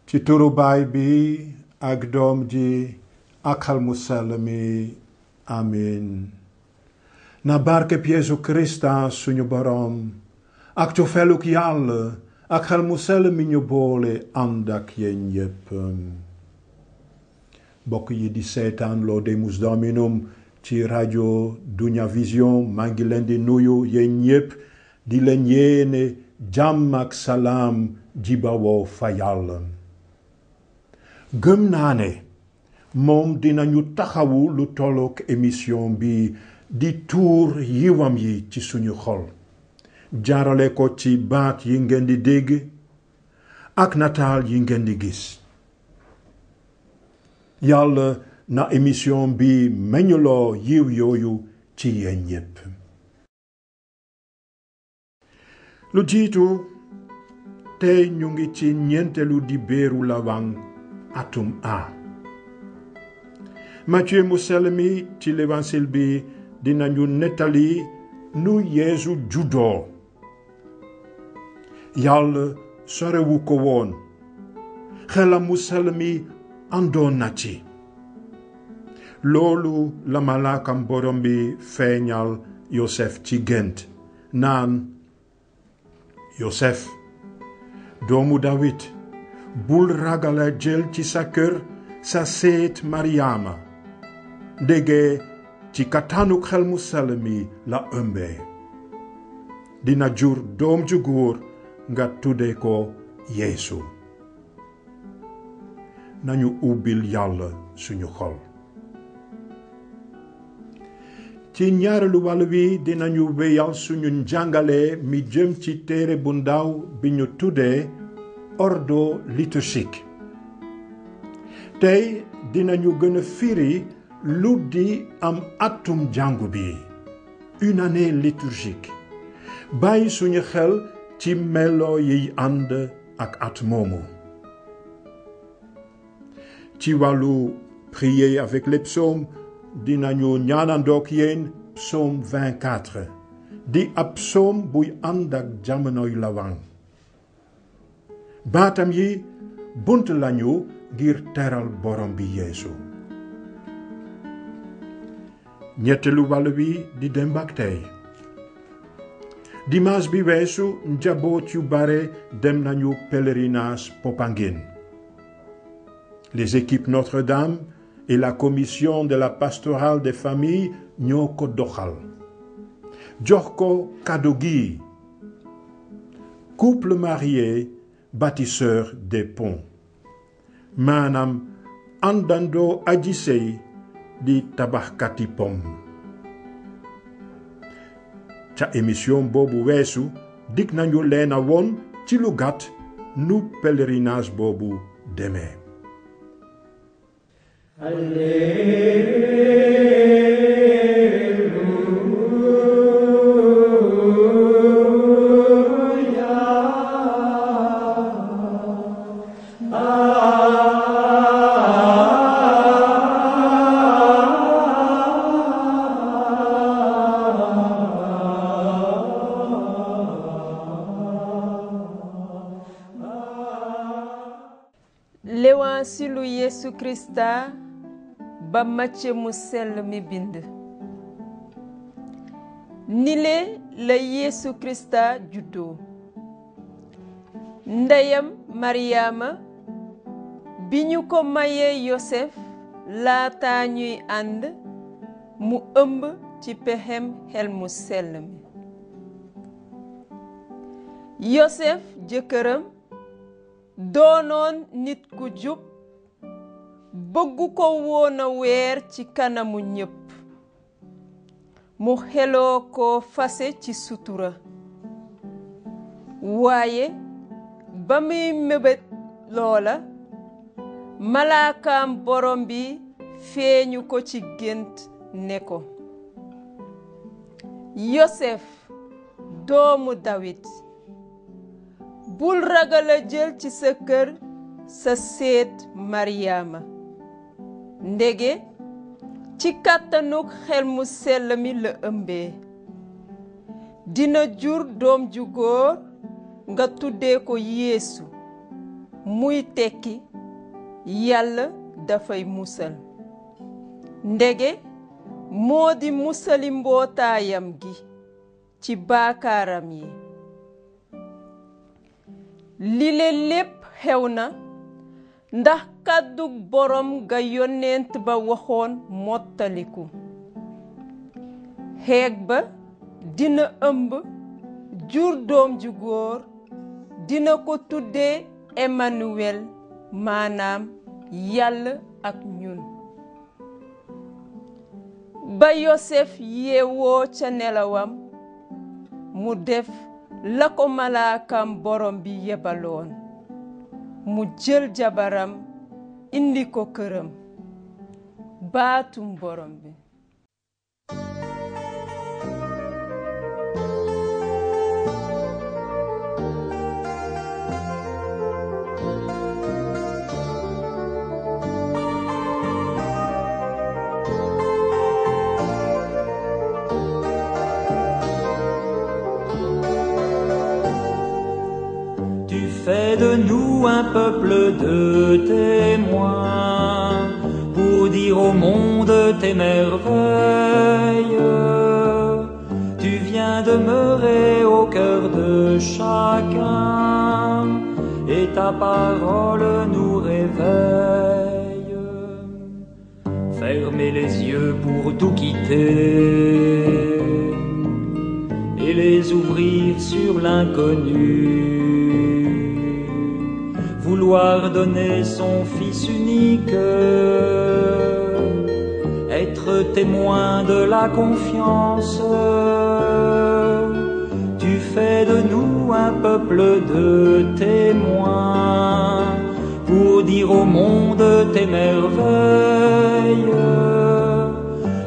ci turu baay bi ak doom ji ak xel mu sell mi amin. na barkeb Yeesu Krista suñu boroom ak cofeeluk Yàlla ak xel mu sell mi ñu boole ànd ak yéen yépp. mbokk yi di seetaan Laudemus Dominum ci rajo Dunya Vision maa ngi leen di nuyu yéen ñépp di leen yéene jàmm ak salaam ji bawoo fa Yàlla. gëm naa ne moom dinañu taxawu lu tollook émission bi di tuur yiwam yi ci suñu xol jaarale ko ci baat yi ngeen di dégg ak nataal yi ngeen di gis. Yàlla na émission bi meññuloo yiw yooyu ci yéen ñépp. lu jiitu tey ñu ngi ci ñeenteelu dibéeru Lawang atum A. Matthieu mu sell mi ci l'évangile bi dinañu nettali nu Yeesu juddoo. Yàlla sorewu ko woon xelam mu sell mi àndoon na ci. loolu la malaakam borom bi feeñal Yosef ci gént naan Yosef doomu Dawid bul ragala jël ci sa kër sa seet Maryaama ndege ci kattanuk xel mu sell mi la ëmbee dina jur doom ju góor nga tudde ko Yeesu. nañu ubbil Yàlla suñu xol. ci ñaareelu wàll wi dinañu wéyal suñu njàngale mi jëm ci téere bu ndaw bi ñu tuddee ordo liturgique. tey dinañu gën a firi lu di am atum jàngu bi une année liturgique bàyyi suñu xel ci melo yiy ànd ak at moomu. ci wàllu prier avec les psaumes dinañu ñaanandook yéen psaume 24 di ab psaume buy ànd ak jamonoy Lawang. baatam yi bunt lañu ngir teral borom bi Yeesu. ñetteelu wàll wi di démb ak tey. dimanche bi weesu njaboot yu bare dem nañu pèlerinage Popenguine. les équipes Notre-Dame et la commission de la pastorale des familles ñoo ko doxal. jox ko cadeau gi couple marié bâtisseur des ponts maanaam àndandoo aji sey di tabaxkati pom. ca émission boobu weesu dig nañu leen a woon ci lu gàtt nu pèlerinage boobu demee. L'évangile Yeesu Krista ba Matthieu mu sell mi bind. nile la Yeesu Krista juddoo. ndeyam Maryaama bi ñu ko mayee Yosef laata ñuy ànd mu ëmb ci pexem xel mu sell mi. Yosef jëkkëram doonoon nit ku jub bëggu ko woon a weer ci kanamu ñépp mu xeloo ko fase ci sutura. waaye ba muy mébét loola malaakaam borom bi feeñu ko ci gént ne ko Yosef doomu Dawid bul ragala jël ci sa kër sa seet Maryaama ndege ci kàttanuk xel mu sell mi la ëmbee dina jur doom ju góor nga tuddee ko Yeesu muy tekki Yàlla dafay musal ndege moo di musali mbootaayam gi ci baakaaram yi lile lépp xew na ndax kàddug borom ga yonent ba waxoon mottaliku xeeg ba dina ëmb jur doom ju góor dina ko tuddee Emmanuel maanaam Yàlla ak ñun ba Yosef yeewoo ca nelawam mu def la ko malaakam borom bi yebaloon mu jël jabaram indi ko këram baatum borom bi Fais de nous un peuple de témoins pour dire au monde tes merveilles. Tu viens demeurer au cœur de chacun et ta parole nous réveille. Fermer les yeux pour tout quitter et les ouvrir sur l'inconnu. Vouloir donner son Fils unique, être témoin de la confiance. Tu fais de nous un peuple de témoins pour dire au monde tes merveilles.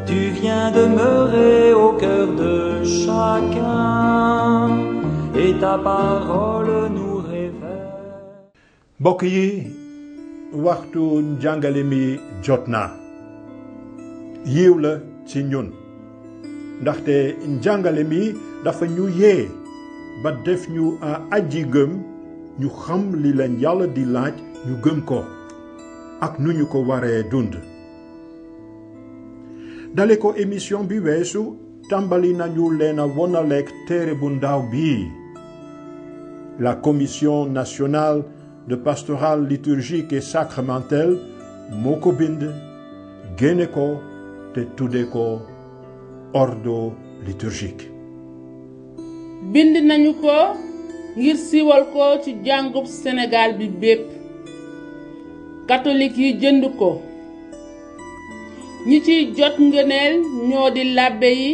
Tu viens demeurer au cœur de chacun et ta parole nous mbokk yi waxtu njàngale mi jot na yiw la ci ñun ndaxte njàngale mi dafa ñu yee ba def ñu aji gëm ñu xam li leen Yàlla di laaj ñu gëm ko ak nu ñu ko waree dund dale ko émission bi weesu tàmbali nañu leen a wonaleek téere bu ndaw bi la Commission nationale de pastoral liturgique et sacramentel moo ko bind génne ko te tudde ko ordo liturgique bind nañu ko ngir siiwal ko ci jàngub Sénégal bi bépp catholique yi jënd ko ñi ciy jot ngëneel ñoo di labbe yi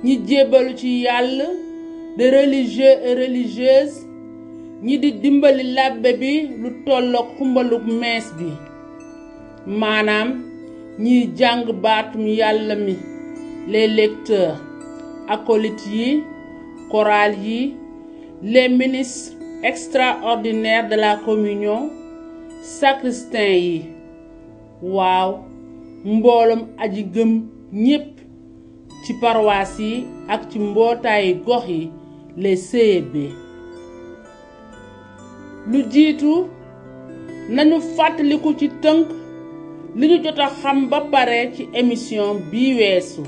ñi jébbalu ci Yàlla de religieux et religieuses ñi di dimbali labbe bi lu tollook xumbaluk mees bi maanaam ñiy jàng baatum Yàlla mi les lecteurs acolytes yi chorale yi les ministres extraordinaires de la communion sacristains yi waaw mbooloom aji gëm ñépp ci paroisse yi ak ci mbootaayi gox yi les CEB lu jiitu nañu fàttaliku ci tënk li ñu jot a xam ba pare ci émission bii weesu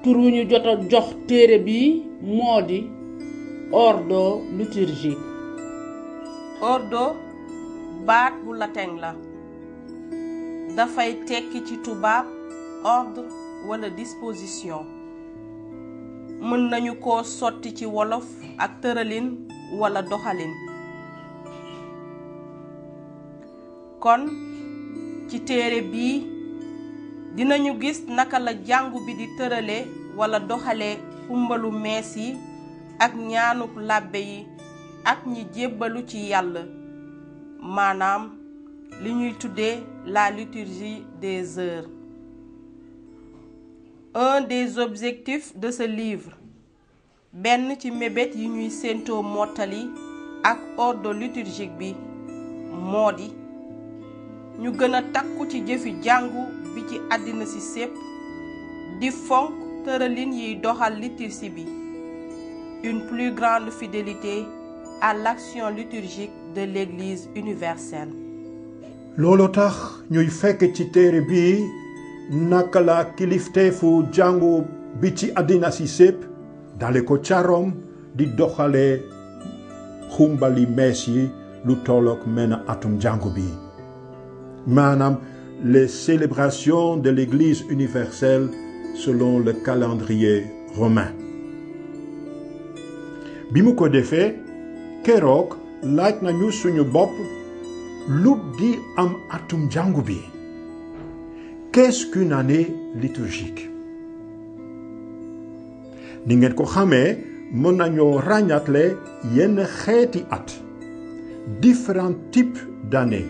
tur wi ñu jot a jox téere bi moo di ordo liturgique. ordo baat bu latin la dafay tekki ci tubaab ordre wala disposition mën nañu ko sotti ci wolof ak tëralin wala doxalin kon ci téere bii dinañu gis naka la jàngu bi di tërale wala doxale xumbalu mees yi ak ñaanuk làbbe yi ak ñi jébbalu ci Yàlla maanaam li ñuy tuddee la liturgie des heures. Un des objectifs de ce livre benn ci mébét yi ñuy séentoo mottali ak ordo liturgique bi moo di ñu gën a takku ci jëfi jàngu bi ci àddina si sépp di fonk tëralin yiy doxal liturgie bi une plus grande fidélité à l'action liturgique de l'Église universelle. looloo tax ñuy fekk ci téere bi naka la kilifteefu jàngu bi ci àddina si sépp dale ko ca Rome di doxale xumbali mees yi lu tollook menn atum jàngu bi maanaam les célébrations de l'Église universelle selon le calendrier romain. bi mu ko defee keroog laaj nañu suñu bopp lu di am atum jàngu bi. Qu'est-ce qu'une année liturgique? ni ngeen ko xamee mën nañoo ràññatle yenn xeeti at différents types d'années.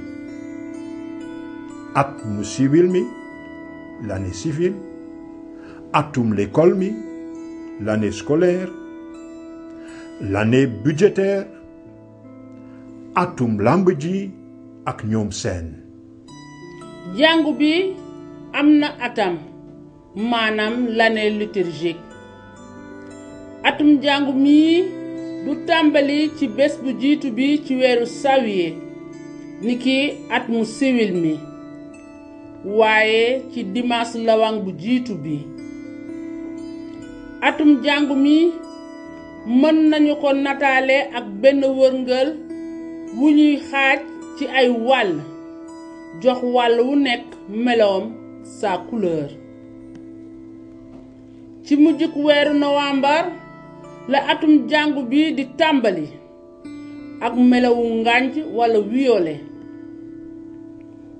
at mu civil mi l'année civile, atum l'école mi l'année scolaire, l'année budgétaire, atum lamb ji ak ñoom seen. jàngu bi am na atam maanaam l'année liturgique. atum jàngu mi du tàmbali ci bés bu jiitu bi ci weeru sawiye niki at mu civil mi waaye ci dimanche lawang bu jiitu bi. atum jàngu mi mën nañu ko nataale ak benn wërngël wu ñuy xaaj ci ay wàll jox wàll wu nekk meloom sa couleur. ci mujjug weeru novembre la atum jàngu bi di tàmbali ak melowu ngànj walla violet.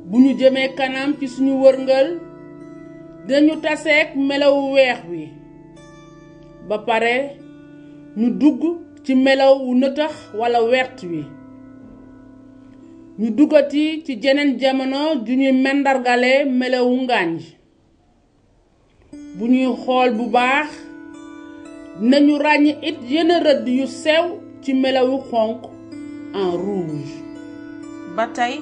bu ñu jëmee kanam ci suñu wërngël dañu taseek melowu weex wi ba pare ñu dugg ci melaw wu nëtax walla wert wi. ñu duggati ci jeneen jamono ju ñuy mendargale melawu ngànj. bu ñuy xool bu baax nañu ràññ it yenn rëdd yu sew ci melawu xonq en rouge. ba tey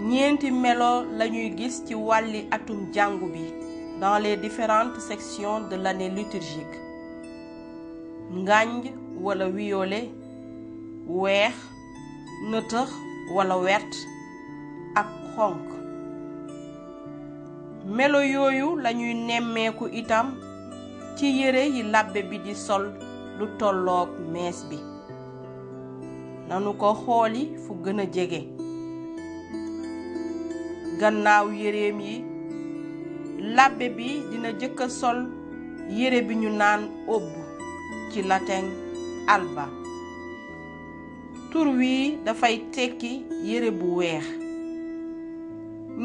ñeenti melo lañuy gis ci wàlli atum jàngu bi dans les différentes sections de l'année liturgique. ngànj wala violet, weex, nëtëx wala wert ak xonq. melo yooyu lañuy nemmeeku itam ci yére yi labbe bi di sol lu tollook mees bi. nanu ko xooli fu gën a jege. gannaaw yéreem yi labbe bi dina jëkk a sol yére bi ñu naan obbu ci latin alba. tur wi dafay tekki yére bu weex.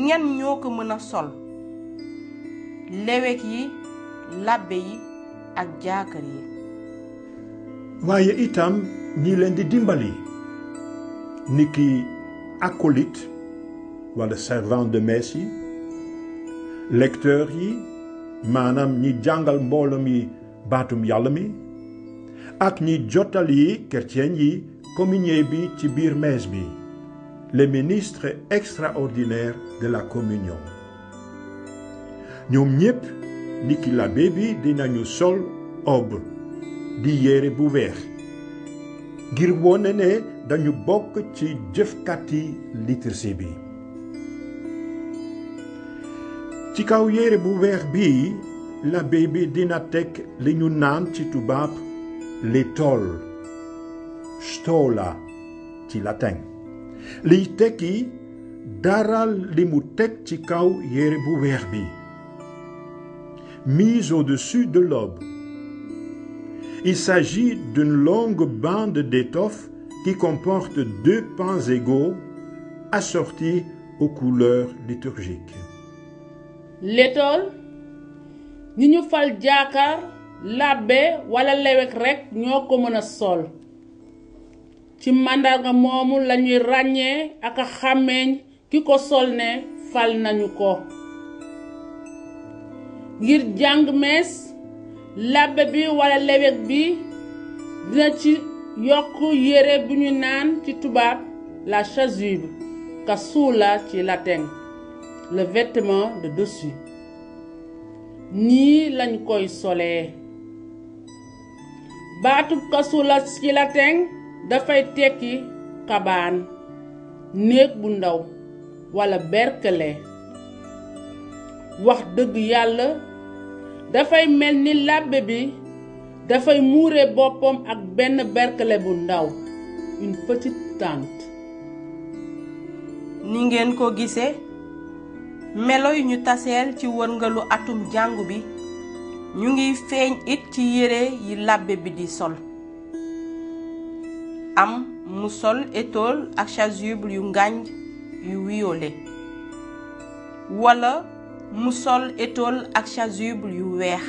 ñan ñoo ko mën a sol? lewek yi, labbe yi ak jaakar yi. waaye itam ñi leen di dimbali niki acolyte wala servant de messe yi, lecteur yi maanaam ñi jàngal mbooloo mi baatum yàlla mi ak ñi jottali chrétien yi communié bi ci biir messe bi, les ministres extraordinaires de la communion. ñoom ñépp niki l'abbé bi dinañu sol obe di yére bu weex ngir wone ne dañu bokk ci jëfkati liturgie bi. ci kaw yére bu weex bi l'abbé bi dina teg li ñu naan ci tubaab l'étole, stola ci latin, liy tekki dara li mu teg ci kaw yére bu weex bi, mise au-dessus de l'aube. Il s'agit d'une longue bande d'étoffe qui comporte 2 pans égaux assortis aux couleurs liturgiques. l'étole ñi ñu fal jaakar, labbe wala lewek rekk ñoo ko mën a sol. ci màndarga moomu lañuy ràññee ak a xàmmeeñ ki ko sol ne fal nañu ko. ngir jàng mees labbe bi wala lewek bi dina ci yokk yére bu ñu naan ci tubaab la chasuble, cassoula ci latin, le vêtement de dessus. nii lañ koy solee. baatub cassoula ci latin dafay tekki kabaan néeg bu ndaw walla berkele wax dëgg yàlla dafay mel ni làbbe bi dafay muure boppam ak benn berkele bu ndaw une petite tente. ni ngeen ko gisee melo yu ñu taseel ci wërngalu atum jàngu bi ñu ngi feeñ it ci yére yi làbbe bi di sol am mu sol étole ak chasuble yu ngànj yu violet wala mu sol étole ak chasuble yu weex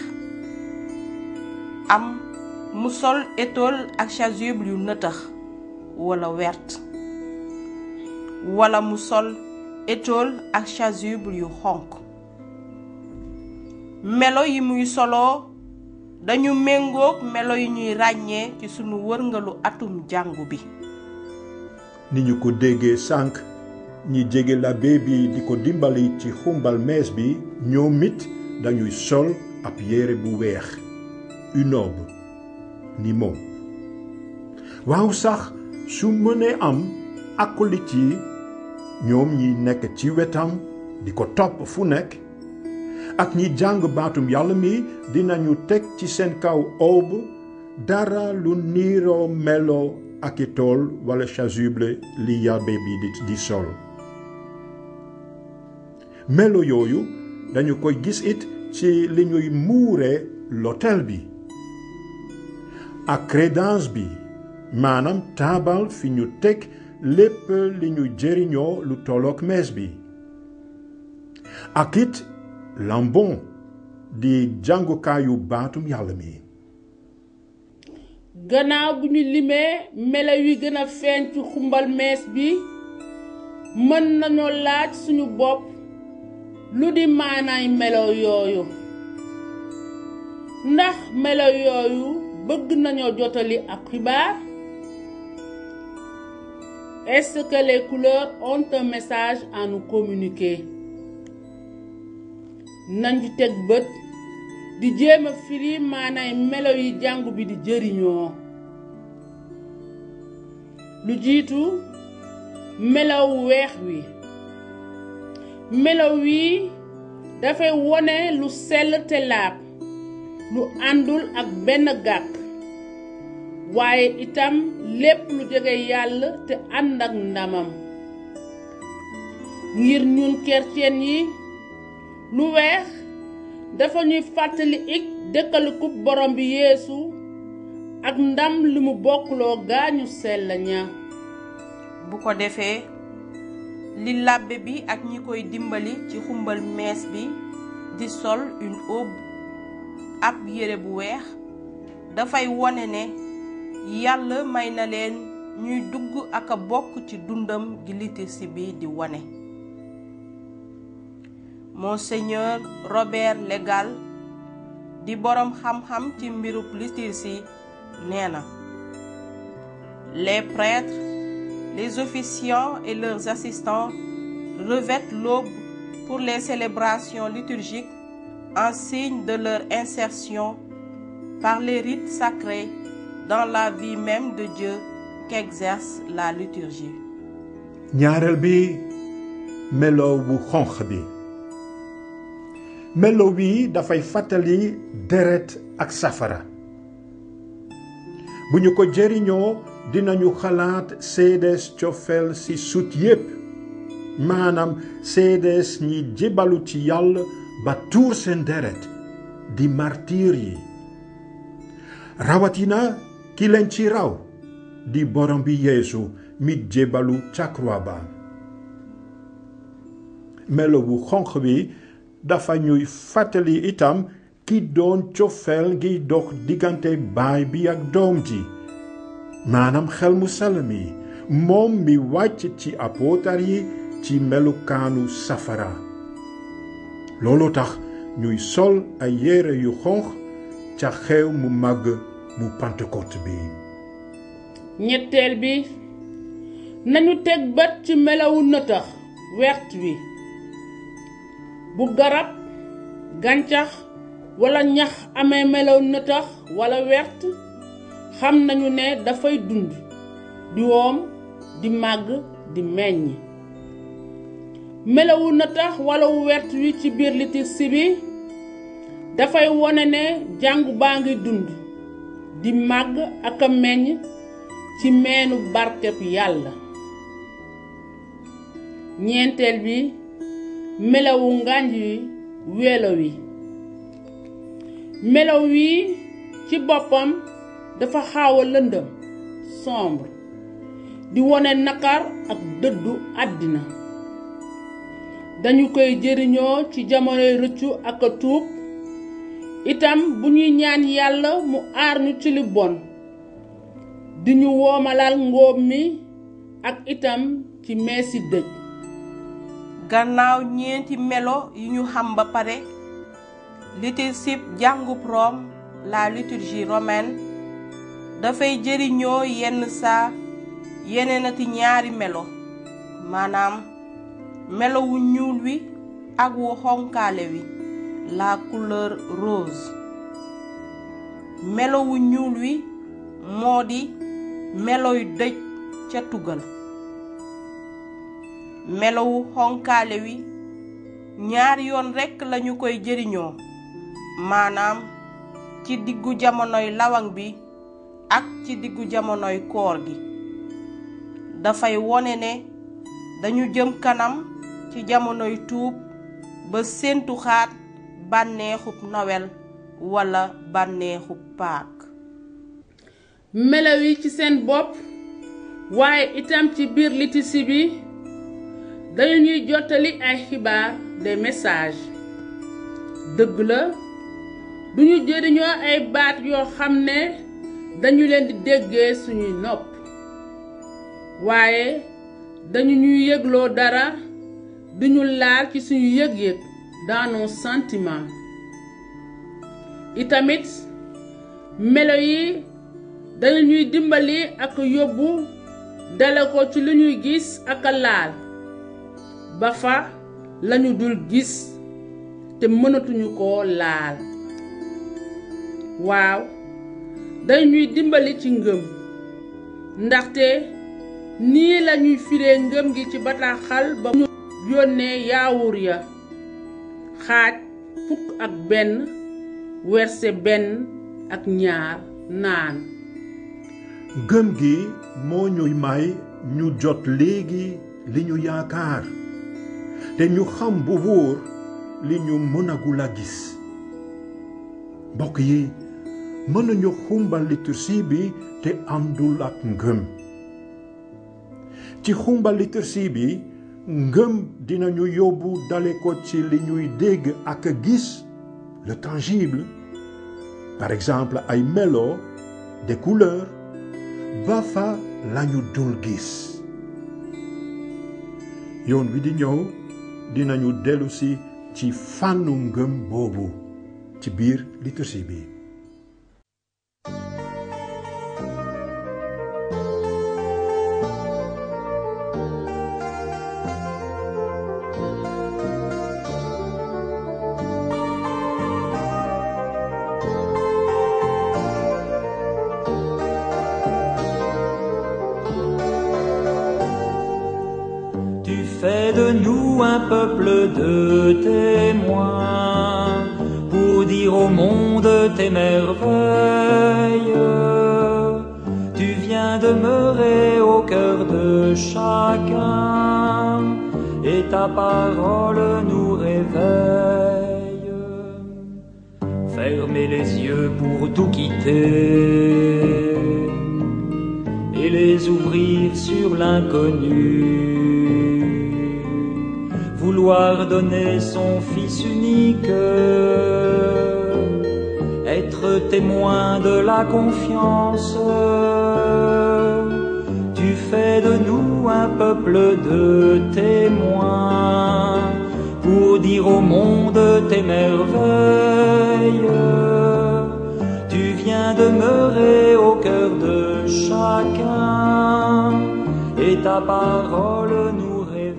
am mu sol étole ak chasuble yu nëtëx wala wert wala mu sol étole ak chasuble yu xonq melo yi muy soloo dañu méngoog melo yi ñuy ràññee ci sunu wërngalu atum jàngu bi ni ñu ko déggee sànq ñi jege labbe bi di ko dimbali ci xumbal mees bi ñoom it dañuy sol ab yére bu weex une robe ni moom waaw sax su mënee am acolyte yi ñoom ñi nekk ci wetam di ko topp fu nekk ak ñi jàng baatum yàlla mi dinañu teg ci seen kaw robe dara lu niiroo melo ak étole wala chasuble li labbe bi di sol melo yooyu dañu koy gis it ci li ñuy muure l'autel bi ak crédence bi maanaam taabal fi ñu teg lépp li ñu jëriñoo lu tollook mees bi ak it lambon di jàngukaayu baatum yàlla mi gannaaw bu ñu limee melo yi gën a feeñ ci xumbal mees bi mën nañoo laaj suñu bopp lu di maanaay melo yooyu ndax melo yooyu bëgg nañoo jotali ak xibaar est-ce que les couleurs ont un message à nous communiquer nañu teg bët di jéem a firi maanaay melo yi jàngu bi di jëriñoo lu jiitu melow weex wi melow wi dafay wone lu sell te laab lu àndul ak benn gàkk waaye itam lépp lu jege yàlla te ànd ak ndamam ngir ñun kerceen yi lu weex dafa ñuy fàttali ik dëkkalikub borom bi yeesu ak ndam li mu bokkuloo gaañu sell ña bu ko defee li làbbe bi ak ñi koy dimbali ci xumbal mees bi di sol une aube ab yére bu weex dafay wone ne yàlla may na leen ñuy dugg ak a bokk ci dundam gi liturgie bi di wone Monseigneur Robert Légal di borom xam-xam ci mbirub liturgie nee na les prêtres les officiants et leurs assistants revêtent l'aube pour les célébrations liturgiques en signe de leur insertion par les rites sacrés dans la vie même de Dieu qu'exerce la liturgie. ñaareel bi melo bu xonq bi melo wi dafay fàttali deret ak safara bu ñu ko jëriñoo dinañu xalaat seedees cofeel ci sut yépp maanaam seedees ñi jébalu ci yàlla ba tuur seen deret di martir yi rawatina ki leen ci raw di borom bi yeesu mi jébalu ca croix ba melo bu xonq bi dafa ñuy fàttali itam ki doon cofeel gi dox diggante baay bi ak doom ji maanaam xel mu sell mi moom mi wàcc ci apôtar yi ci melukaanu safara loolu tax ñuy sol ay yére yu xonq ca xew mu màgg mu Pentecôte bi ñetteel bi nañu teg bët ci melawu nëtëx wert wi bu garab gàncax wala ñax amee melaw nëtëx wala wert xam nañu ne dafay dund di woom di màgg di meññ. melawu natax wala wu wert wi ci biir liturgie bi dafay wone ne jàngu baa ngi dund di màgg ak a meññ ci meenu barkeb yàlla. ñeenteel bi melawu ngànj wi welo wi. melaw wi ci boppam dafa xaaw a lëndëm sombre di wone nakar ak dëddu àddina. dañu koy jëriñoo ci jamonoy rëccu ak a tuub itam bu ñuy ñaan yàlla mu aar ñu ci li bon di ñu woomalal ngóob mi ak itam ci meesi dëj. gannaaw ñeenti melo yi ñu xam ba pare liturgie jàngub Rome la liturgie romaine dafay jëriñoo yenn saa yeneenati ñaari melo maanaam melo wu ñuul wi ak wu xonkaale wi la couleur rose. melo wu ñuul wi moo di meloy dëj ca tugal. melo wu xonkaale wi ñaari yoon rekk lañu koy jëriñoo maanaam ci diggu jamonoy lawang bi ak ci diggu jamonoy koor gi. dafay wone ne dañu jëm kanam ci jamonoy tuub ba séentu xaat bànneexub nowel walla bànneexub paak. melaw yi ci seen bopp waaye itam ci biir liturgie bi dañu ñuy jottali ay xibaar des messages. dëgg la duñu jëriñoo ay baat yoo xam ne dañu leen di déggee suñuy nopp waaye dañu ñuy yëgloo dara duñu laal ci suñu yëg-yëg dans nos sentiments. itamit melo yi dañu ñuy dimbali ak yóbbu dale ko ci lu ñuy gis ak a laal ba fa lañu dul gis te mënatuñu koo laal. waaw dañu ñuy dimbali ci ngëm ndaxte nii lañuy firee ngëm gi ci bataaxal ba ñu yónnee yaawur ya xaaj 11 verset 1 ak 2 naan. ngëm gi moo ñuy may ñu jot léegi li ñu yaakaar te ñu xam bu wóor li ñu mënagul a gis. mbokk yi mënuñu xumbal liturgie bi te àndul ak ngëm. ci xumbal liturgie bi ngëm dinañu yóbbu dale ko ci li ñuy dégg ak a gis le tangible par exemple ay melo des couleurs ba fa lañu dul gis. yoon wi di ñëw dinañu dellusi ci fànnu ngëm boobu ci biir liturgie bi. Fais de nous un peuple de témoins pour dire au monde tes merveilles. Tu viens demeurer au cœur de chacun et ta parole nous réveille. Fermer les yeux pour tout quitter et les ouvrir sur l'inconnu. Vouloir donner son Fils unique, être témoin de la confiance. Tu fais de nous un peuple de témoins pour dire au monde tes merveilles. Tu viens demeurer au cœur de chacun et ta parole nous révèle.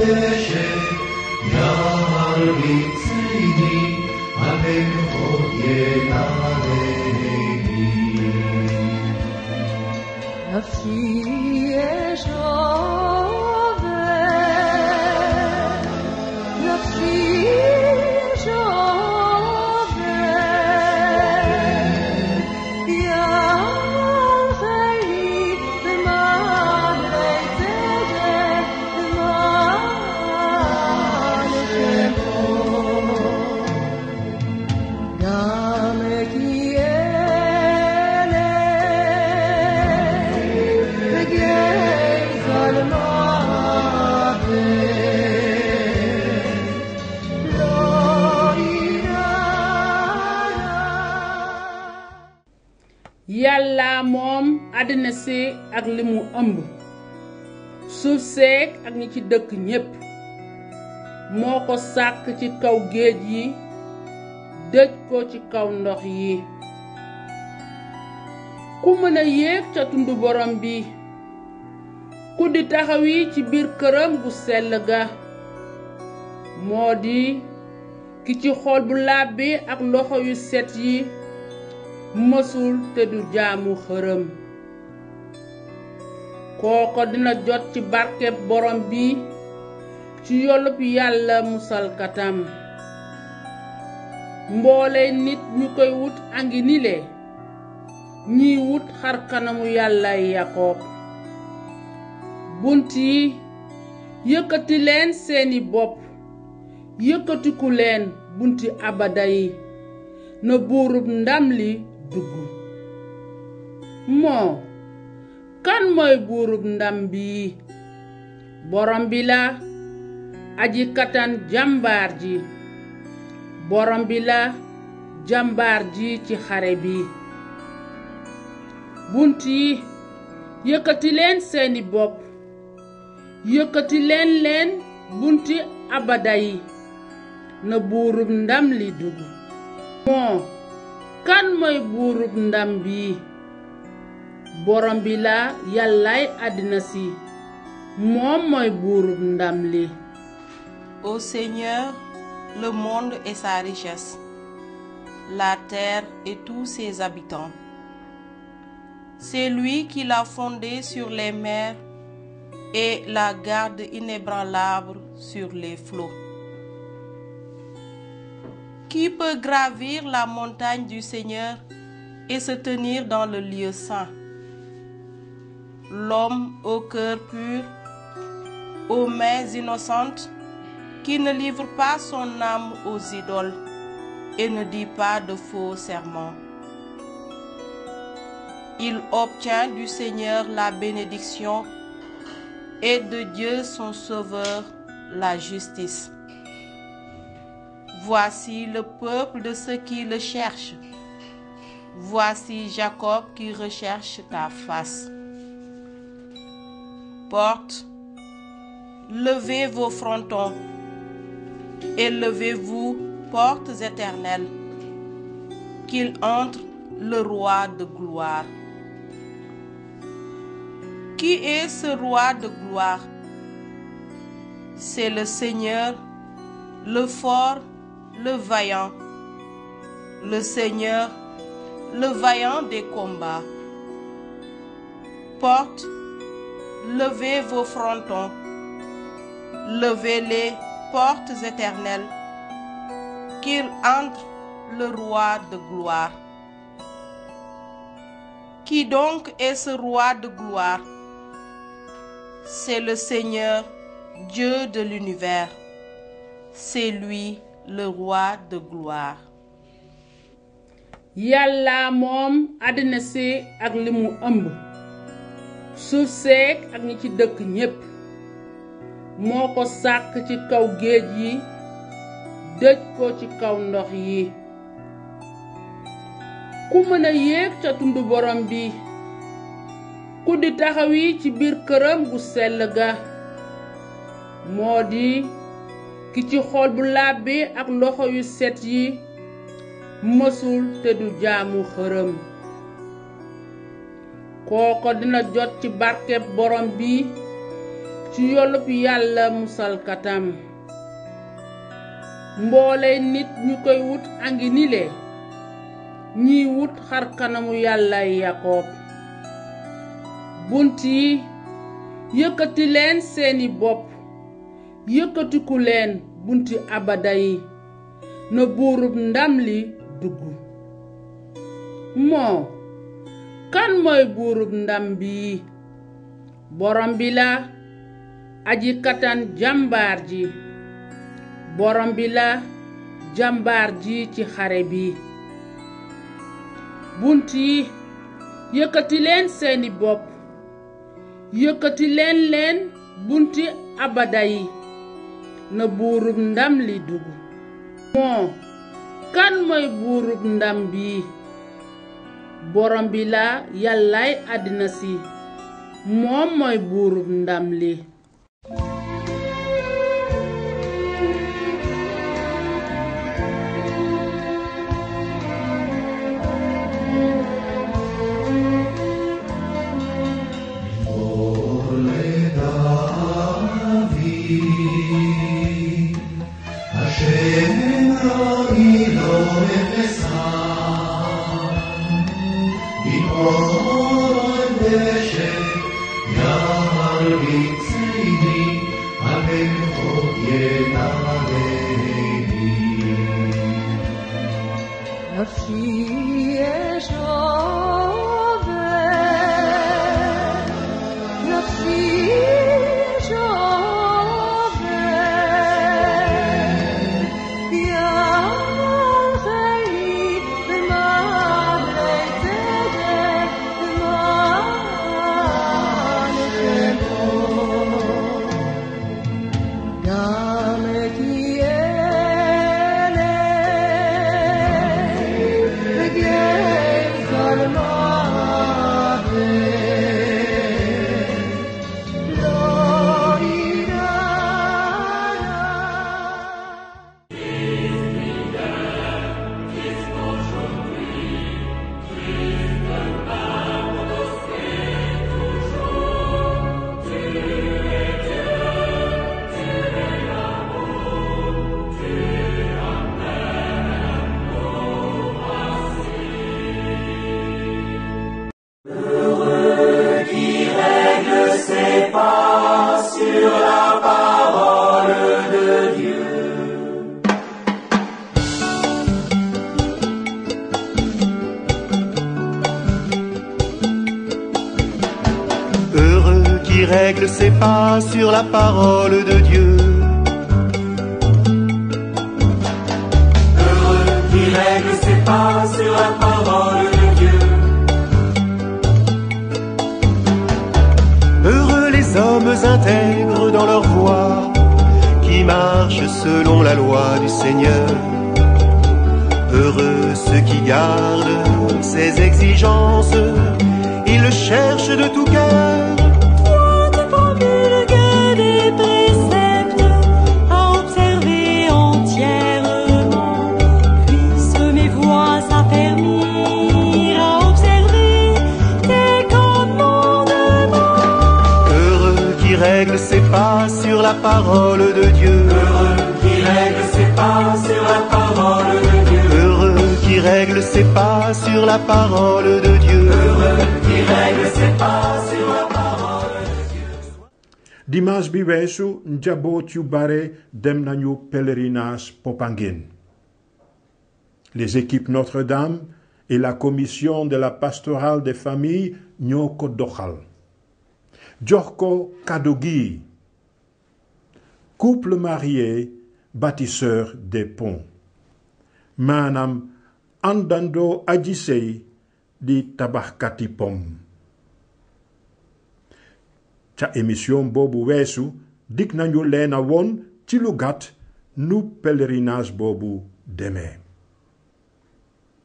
péché, Yahweh Tseini, avec Rodie נפשי שוברת, נפשי שוברת, יחי במעלה צדק, למען שמו, גם כי yàlla moom àddina si ak li mu ëmb suuf seek ak ñi ci dëkk ñépp moo ko sàkk ci kaw géej yi dëj ko ci kaw ndox yi ku mën a yéeg ca tundu borom bi ku di taxawi ci biir këram gu sell ga moo di ki ci xol bu laab bi ak loxo yu set yi mësul te du jaamu xërëm kooko dina jot ci barkeb borom bi ci yolub yàlla musalkatam mboole nit ñu koy wut angi nile ñiy wut xar kanamu yàllay Yakob bunt yi yëkkati leen seeni bopp yëkkatiku leen bunti abada yi na buurub ndam li dugg moo kan mooy buurub ndam bi borom bi la aji katan jàmbaar ji borom bi la jàmbaar ji ci xare bi bunt yi yëkkati leen seeni bopp yëkkati leen bunti abada yi na buurub ndam li dugg moo kan mooy buurub ndam bi borom bi la yàllaay àddina si moom mooy buurub ndam li. Au Seigneur le monde et sa richesse, la terre et tous ses habitants. C'est lui qui l'a fondée sur les mers et la garde inébranlable sur les flots. Qui peut gravir la montagne du Seigneur et se tenir dans le lieu saint? L'homme au cœur pur, aux mains innocentes, qui ne livre pas son âme aux idoles et ne dit pas de faux serments. Il obtient du Seigneur la bénédiction et de Dieu son Sauveur la justice. Voici le peuple de ceux qui le cherchent. Voici Jacob qui recherche ta face. Portes, levez vos frontons et levez-vous, portes éternelles, qu'il entre le roi de gloire. Qui est ce roi de gloire? C'est le Seigneur, le fort, le vaillant, le Seigneur, le vaillant des combats. Portes, levez vos frontons, levez-les, portes éternelles, qu'il entre le roi de gloire. Qui donc est ce roi de gloire? C'est le Seigneur, Dieu de l'univers. C'est lui le roi de gloire. Yàlla moom àddina si ak li mu ëmb suuf seek ak ñi ci dëkk ñépp moo ko sàkk ci kaw géej yi dëj ko ci kaw ndox yi ku mën a yéeg ca tundu borom bi ku di taxawi ci biir këram gu sell ga moo di ki ci xol bu laab bi ak loxo yu set yi mësul te du jaamu xërëm kooko dina jot ci barkeb borom bi ci yolub yàlla musalkatam mboole nit ñu koy wut angi nile ñiy wut xar kanamu yàllay Yakob bunt yi yëkkati leen seeni bopp yëkkatiku leen bunti abada yi na buurub ndam li dugg moo kan mooy buurub ndam bi borom bi la aji katan jàmbaar ji borom bi la jàmbaar ji ci xare bi bunt yi yëkkati leen seeni bopp yëkkati leen bunti abada yi na buurub ndam li dugg moo kan mooy buurub ndam bi borom bi la yàllaay àddina si moom mooy buurub ndam li Règle ses pas sur la parole de Dieu. Heureux qui règle ses pas sur la parole de Dieu. Heureux les hommes intègres dans leur voie, qui marchent selon la loi du Seigneur. Heureux ceux qui gardent ses exigences, ils le cherchent de tout cœur. Ses pas sur la parole de Dieu. Heureux qui règle ses pas sur la parole de Dieu. Heureux qui règle ses pas sur la parole de Dieu. Heureux qui règle ses pas sur la parole de Dieu. Dimanche bi weesu njaboot yu bare dem nañu pèlerinage Popenguine. Les équipes Notre-Dame et la commission de la pastorale des familles ñoo ko doxal. jox ko cadeau gi couple marié bâtisseur des ponts maanaam àndandoo aji sey di tabaxkati pom ca émission boobu weesu dig nañu leena woon ci lu gàtt nu pèlerinage boobu demee.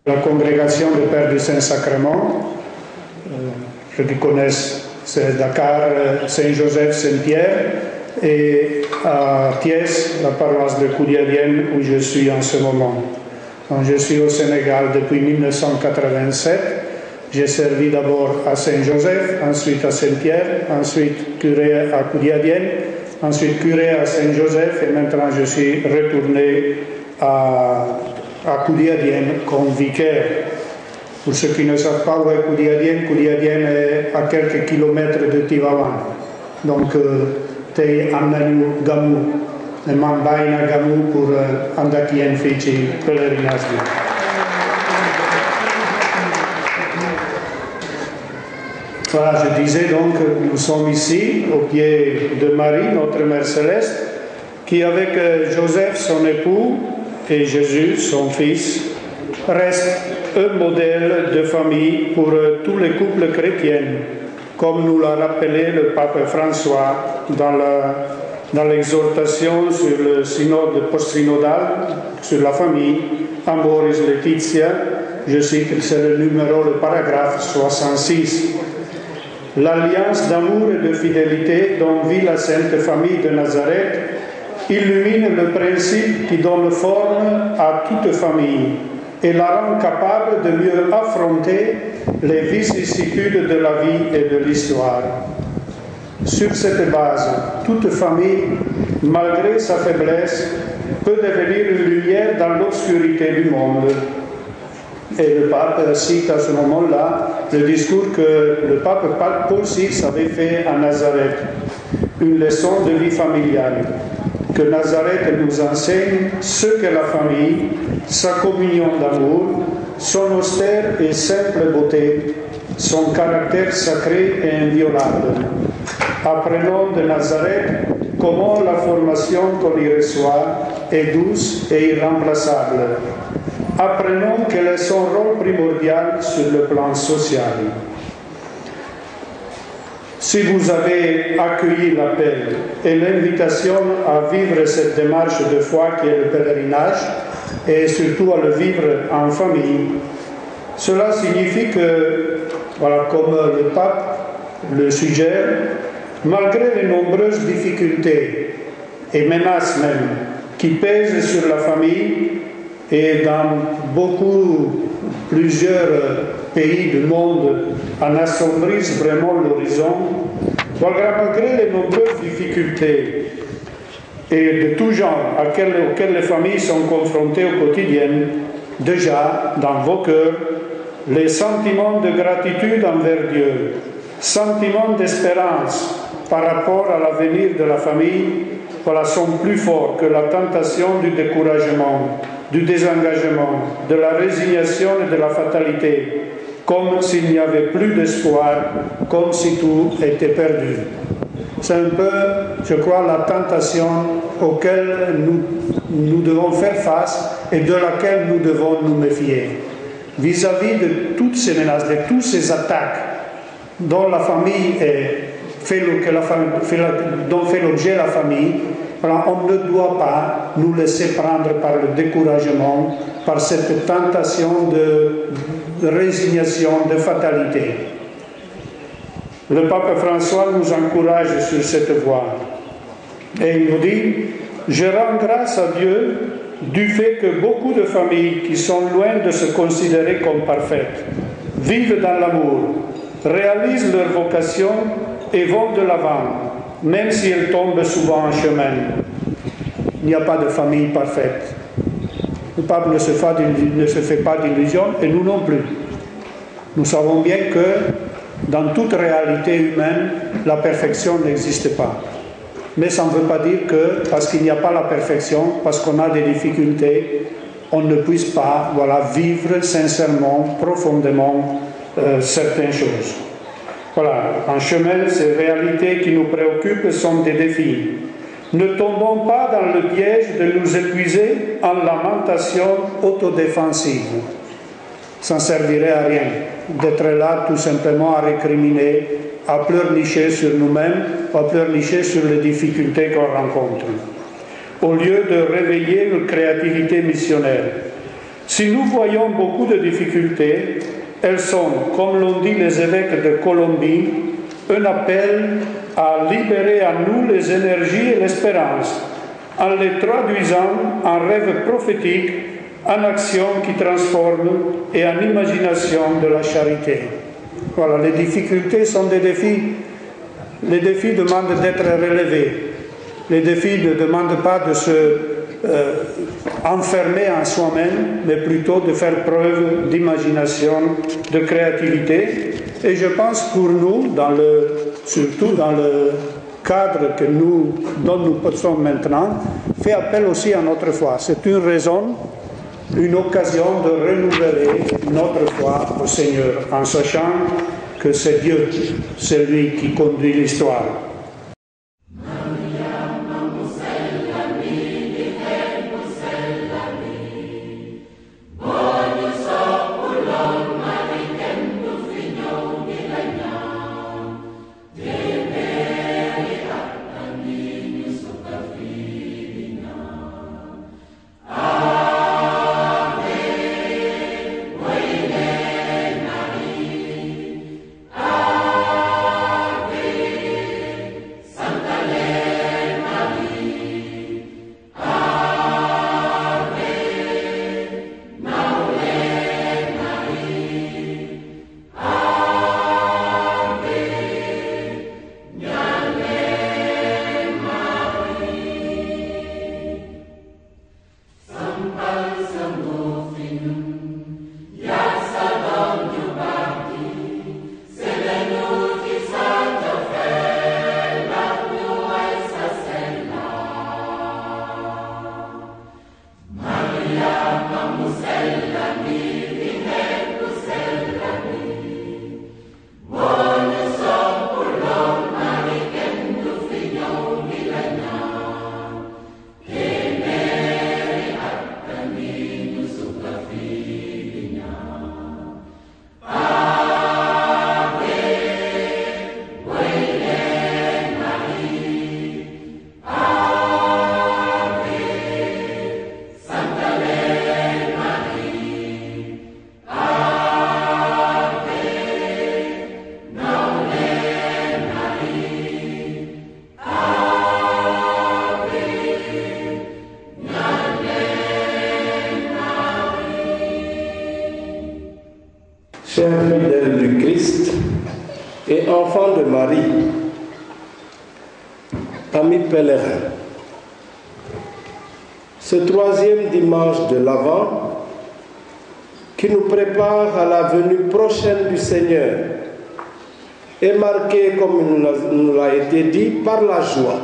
La congrégation des Pères du Saint-Sacrement, ceux qui connaissent, c'est Dakar, Saint-Joseph, Saint-Pierre, et à Thiès, la paroisse de Coudiavienne où je suis en ce moment. Donc, je suis au Sénégal depuis 1987 J'ai servi d'abord à Saint-Joseph, ensuite à Saint-Pierre, ensuite curé à Coudiadienne, ensuite curé à Saint-Joseph et maintenant je suis retourné à Coudiadienne comme vicaire. Pour ceux qui ne savent pas où est Coudiadienne, Coudiadienne est à quelques kilomètres de Tivaouane. Donc, t'es Amnanu Gamu, et Mambaina Gamu pour Andakien Fichi, pèlerinage. Voilà, je disais donc que nous sommes ici, au pied de Marie, notre Mère Céleste, qui avec Joseph, son époux, et Jésus, son fils, reste un modèle de famille pour tous les couples chrétiens, comme nous l'a rappelé le pape François dans l'exhortation sur le synode post-synodal, sur la famille, Amoris Laetitia, je cite, c'est le paragraphe 66. L'alliance d'amour et de fidélité dont vit la Sainte Famille de Nazareth illumine le principe qui donne forme à toute famille et la rend capable de mieux affronter les vicissitudes de la vie et de l'histoire. Sur cette base, toute famille, malgré sa faiblesse, peut devenir une lumière dans l'obscurité du monde. Et le pape cite à ce moment-là le discours que le pape Paul VI avait fait à Nazareth, une leçon de vie familiale. Que Nazareth nous enseigne ce qu'est la famille, sa communion d'amour, son austère et simple beauté, son caractère sacré et inviolable. Apprenons de Nazareth comment la formation qu'on y reçoit est douce et irremplaçable. Apprenons quel est son rôle primordial sur le plan social. Si vous avez accueilli l'appel et l'invitation à vivre cette démarche de foi qui est le pèlerinage, et surtout à le vivre en famille, cela signifie que, voilà, comme le pape le suggère, malgré les nombreuses difficultés et menaces même qui pèsent sur la famille, et dans plusieurs pays du monde en assombrissent vraiment l'horizon, malgré les nombreuses difficultés et de tout genre auxquelles les familles sont confrontées au quotidien, déjà dans vos cœurs, les sentiments de gratitude envers Dieu, sentiments d'espérance par rapport à l'avenir de la famille, voilà, sont plus forts que la tentation du découragement, du désengagement, de la résignation et de la fatalité, comme s'il n'y avait plus d'espoir, comme si tout était perdu. C'est un peu, je crois, la tentation auquel nous devons faire face et de laquelle nous devons nous méfier. Vis-à-vis de toutes ces menaces, de toutes ces attaques dont la famille dont fait l'objet la famille, on ne doit pas nous laisser prendre par le découragement, par cette tentation de résignation, de fatalité. Le pape François nous encourage sur cette voie. Et il nous dit « Je rends grâce à Dieu du fait que beaucoup de familles qui sont loin de se considérer comme parfaites vivent dans l'amour, réalisent leur vocation et vont de l'avant, même si elles tombent souvent en chemin. » Il n'y a pas de famille parfaite. Le pape ne se fait pas d'illusions, et nous non plus. Nous savons bien que dans toute réalité humaine, la perfection n'existe pas. Mais ça ne veut pas dire que, parce qu'il n'y a pas la perfection, parce qu'on a des difficultés, on ne puisse pas, vivre sincèrement, profondément certaines choses. Voilà, en chemin, ces réalités qui nous préoccupent sont des défis. Ne tombons pas dans le piège de nous épuiser en lamentation autodéfensive. Ça ne servirait à rien d'être là tout simplement à récriminer, à pleurnicher sur nous-mêmes, à pleurnicher sur les difficultés qu'on rencontre. Au lieu de réveiller une créativité missionnaire. Si nous voyons beaucoup de difficultés, elles sont, comme l'ont dit les évêques de Colombie, un appel à libérer en nous les énergies et l'espérance, en les traduisant en rêves prophétiques en action qui transforme et en imagination de la charité. Voilà, les difficultés sont des défis. Les défis demandent d'être relevés. Les défis ne demandent pas de se enfermer en soi-même, mais plutôt de faire preuve d'imagination, de créativité. Et je pense pour nous, surtout dans le cadre dont nous sommes maintenant, fait appel aussi à notre foi. C'est une raison, une occasion de renouveler notre foi au Seigneur, en sachant que c'est Dieu, celui qui conduit l'histoire. Chers fidèles du Christ et enfants de Marie, amis pèlerins, ce troisième dimanche de l'Avent qui nous prépare à la venue prochaine du Seigneur est marqué, comme il nous l'a été dit, par la joie.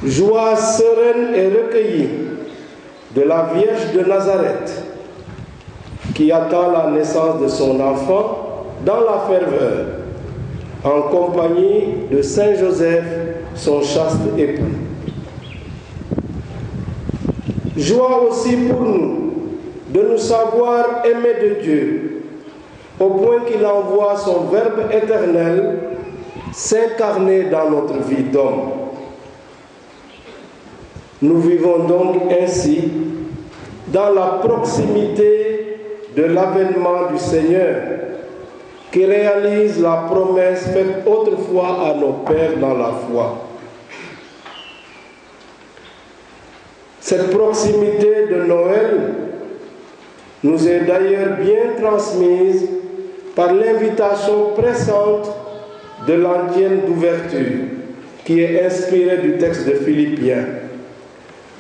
Joie sereine et recueillie de la Vierge de Nazareth qui attend la naissance de son enfant dans la ferveur, en compagnie de Saint Joseph, son chaste époux. Joie aussi pour nous de nous savoir aimés de Dieu, au point qu'il envoie son Verbe éternel s'incarner dans notre vie d'homme. Nous vivons donc ainsi dans la proximité de l'avènement du Seigneur, qui réalise la promesse faite autrefois à nos pères dans la foi. Cette proximité de Noël nous est d'ailleurs bien transmise par l'invitation pressante de l'antienne d'ouverture, qui est inspirée du texte de Philippiens.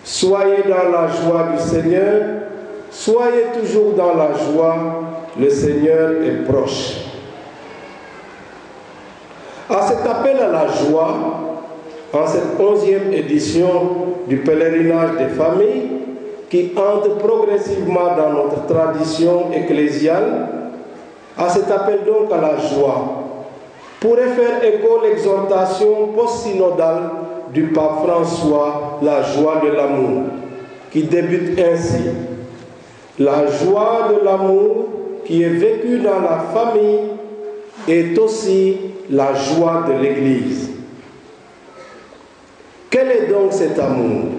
Soyez dans la joie du Seigneur, soyez toujours dans la joie, le Seigneur est proche. À cet appel à la joie, en cette 11e édition du pèlerinage des familles, qui entre progressivement dans notre tradition ecclésiale, à cet appel donc à la joie, pourrait faire écho l'exhortation post-synodale du pape François, la joie de l'amour, qui débute ainsi. La joie de l'amour qui est vécue dans la famille est aussi la joie de l'Église. Quel est donc cet amour?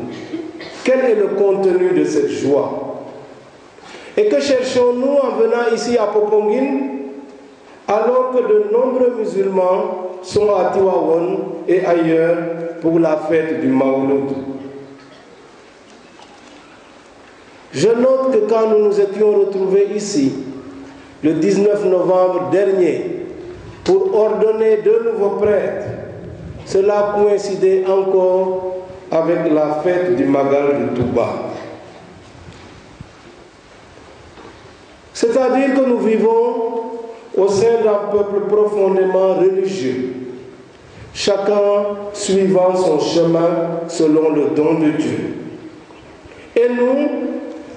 Quel est le contenu de cette joie? Et que cherchons-nous en venant ici à Popenguine, alors que de nombreux musulmans sont à Tivaouane et ailleurs pour la fête du Mawlud? Je note que quand nous nous étions retrouvés ici, le 19 novembre dernier, pour ordonner 2 nouveaux prêtres, cela coïncidait encore avec la fête du Magal de Touba. C'est-à-dire que nous vivons au sein d'un peuple profondément religieux, chacun suivant son chemin selon le don de Dieu. Et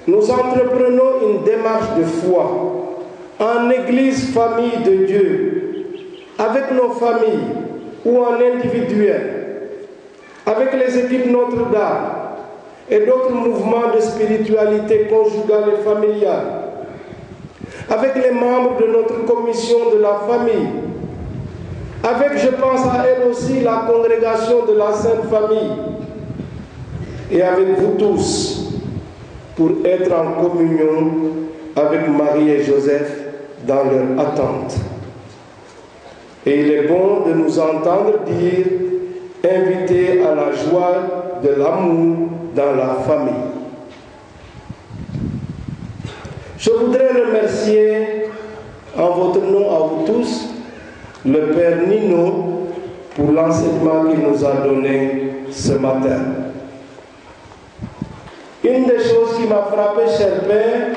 nous entreprenons une démarche de foi en Église famille de Dieu, avec nos familles ou en individuel, avec les équipes Notre-Dame et d'autres mouvements de spiritualité conjugale et familiale, avec les membres de notre commission de la famille, avec, je pense à elle aussi, la congrégation de la Sainte Famille, et avec vous tous, pour être en communion avec Marie et Joseph dans leur attente. Et il est bon de nous entendre dire, inviter à la joie de l'amour dans la famille. Je voudrais remercier en votre nom à vous tous le Père Nino pour l'enseignement qu'il nous a donné ce matin. Une des choses qui m'a frappé, cher Père,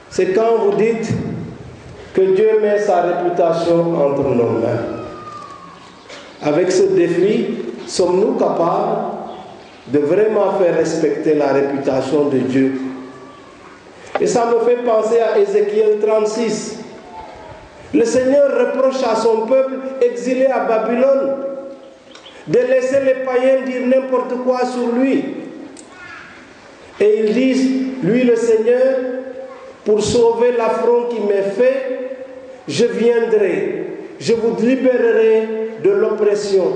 c'est quand vous dites que Dieu met sa réputation entre nos mains. Avec ce défi, sommes-nous capables de vraiment faire respecter la réputation de Dieu? Et ça me fait penser à Ézéchiel 36. Le Seigneur reproche à son peuple exilé à Babylone de laisser les païens dire n'importe quoi sur lui. Et ils disent, lui le Seigneur, pour sauver l'affront qui m'est fait, je viendrai, je vous libérerai de l'oppression.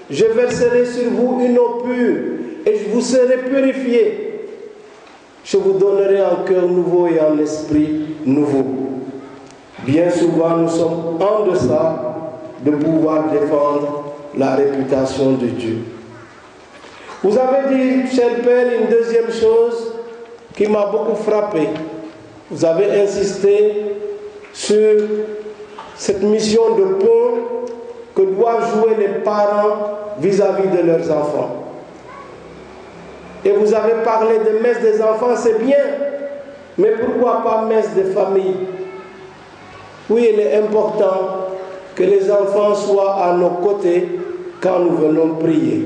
Je verserai sur vous une eau pure et je vous serai purifié. Je vous donnerai un cœur nouveau et un esprit nouveau. Bien souvent, nous sommes en deçà de pouvoir défendre la réputation de Dieu. Vous avez dit, cher Père, une deuxième chose qui m'a beaucoup frappé. Vous avez insisté sur cette mission de pont que doivent jouer les parents vis-à-vis de leurs enfants. Et vous avez parlé de messe des enfants, c'est bien, mais pourquoi pas messe des familles? Oui, il est important que les enfants soient à nos côtés quand nous venons prier.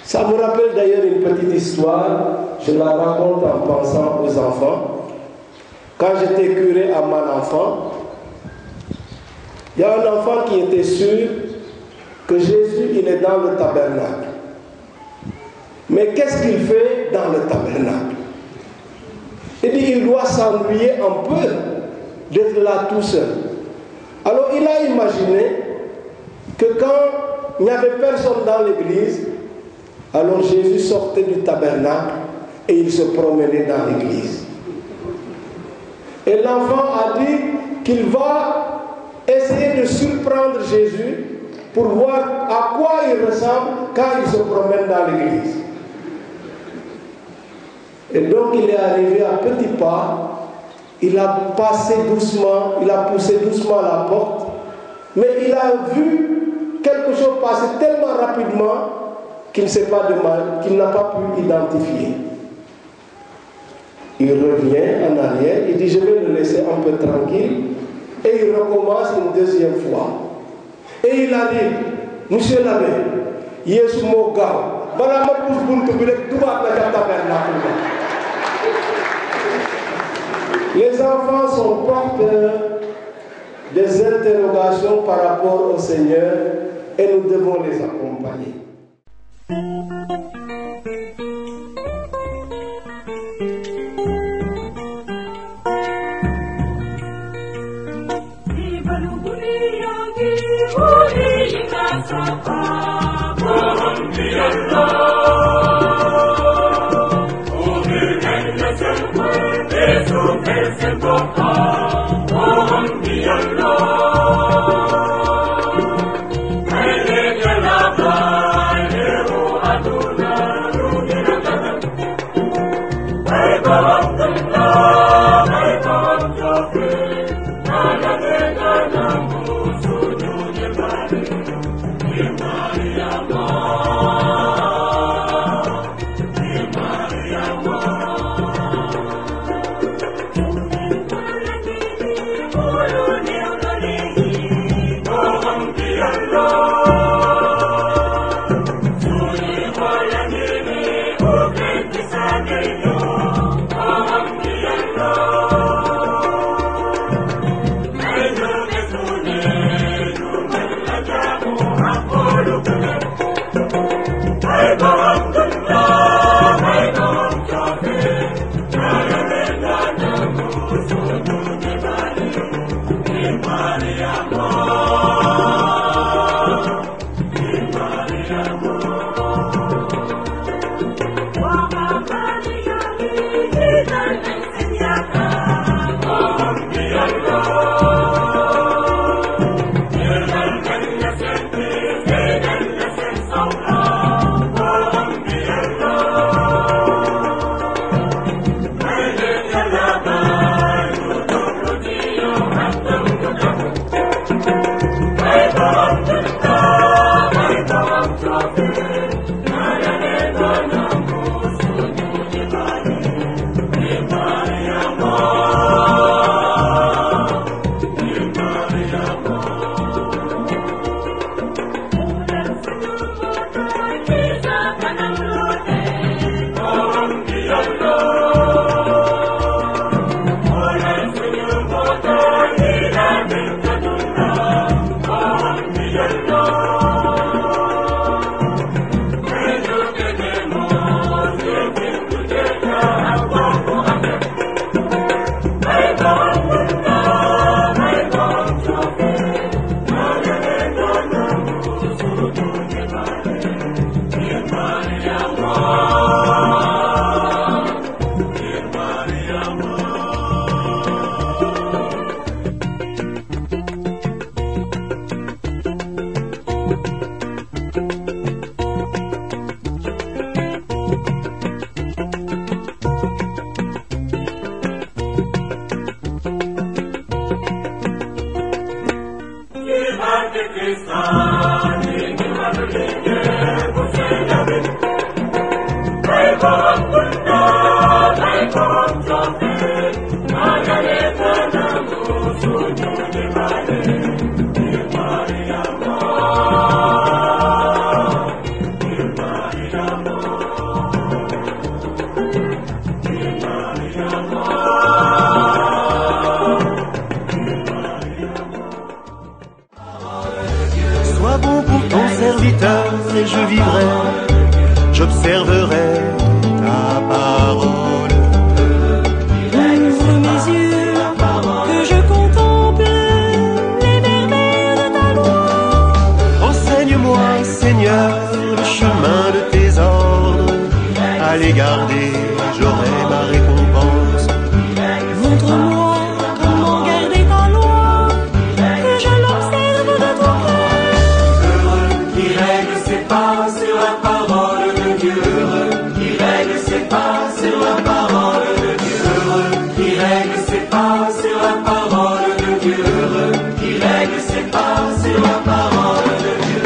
Ça me rappelle d'ailleurs une petite histoire, je la raconte en pensant aux enfants. Quand j'étais curé à Malenfant, il y a un enfant qui était sûr que Jésus, il est dans le tabernacle. Mais qu'est-ce qu'il fait dans le tabernacle? Il dit il doit s'ennuyer un peu d'être là tout seul. Alors il a imaginé que quand il n'y avait personne dans l'église, alors Jésus sortait du tabernacle et il se promenait dans l'église. Et l'enfant a dit qu'il va essayer de surprendre Jésus pour voir à quoi il ressemble quand il se promène dans l'église. Et donc il est arrivé à petits pas, il a passé doucement, il a poussé doucement la porte, mais il a vu quelque chose passer tellement rapidement qu'il ne sait pas de mal, qu'il n'a pas pu identifier. Il revient en arrière, il dit je vais le laisser un peu tranquille, et il recommence une deuxième fois. Et il a dit, monsieur l'abbé, Yesu Moga, voilà ma pousse buntu bi rek dubaat la ca tabernacle. Les enfants sont porteurs des interrogations par rapport au Seigneur et nous devons les accompagner. Sois bon pour ton serviteur et je vivrai, j'observerai ta parole. Ouvre mes yeux, que je contemple les merveilles de ta loi. Enseigne-moi, Seigneur, le chemin de tes ordres. À les garder, j'aurai ma récompense. Montre-moi comment garder ta loi, que je l'observe de ton cœur. Heureux qui règle ses pas sur la parole de Dieu. Heureux qui règle ses pas sur la parole de Dieu. Heureux qui règle ses pas sur la parole de Dieu. Heureux qui règle ses pas sur la parole de Dieu.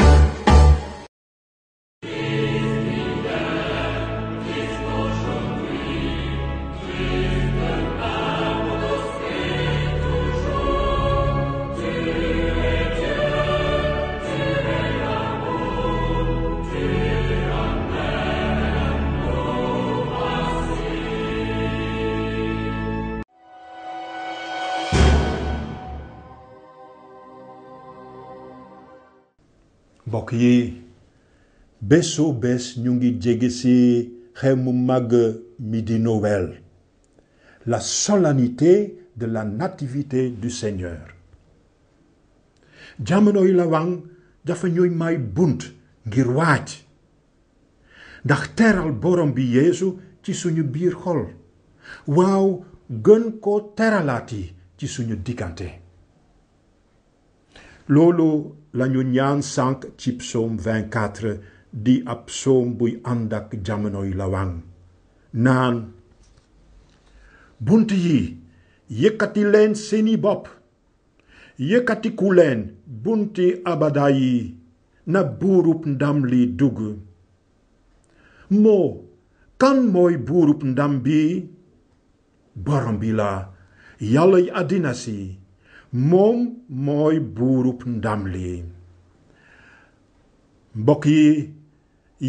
mbokk yi bésoo bés ñu ngi jege ci xew mu màgg mi di Noël, la solennité de la nativité du Seigneur. jamonoy lawang dafa ñuy may bunt ngir waaj ndax teral borom bi Yeesu ci suñu biir xol, waaw gën ko teralaati ci suñu diggante. loolu lañu ñaan sànq ci psaume 24 di ab psaume buy ànd ak jamonoy lawang naan bunt yi yëkkati leen seeni bopp yëkkatiku leen bunti abada yi na buurub ndam li dugg moo kan mooy buurub ndam bi borom bi la yàlla yi àddina si moom mooy buurub ndam li mbokk yi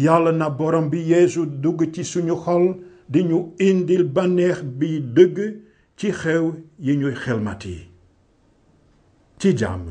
yàlla na borom bi Yeesu dugg ci suñu xol di ñu indil baneex bi dëgg ci xew yi ñuy xelmati ci jàmm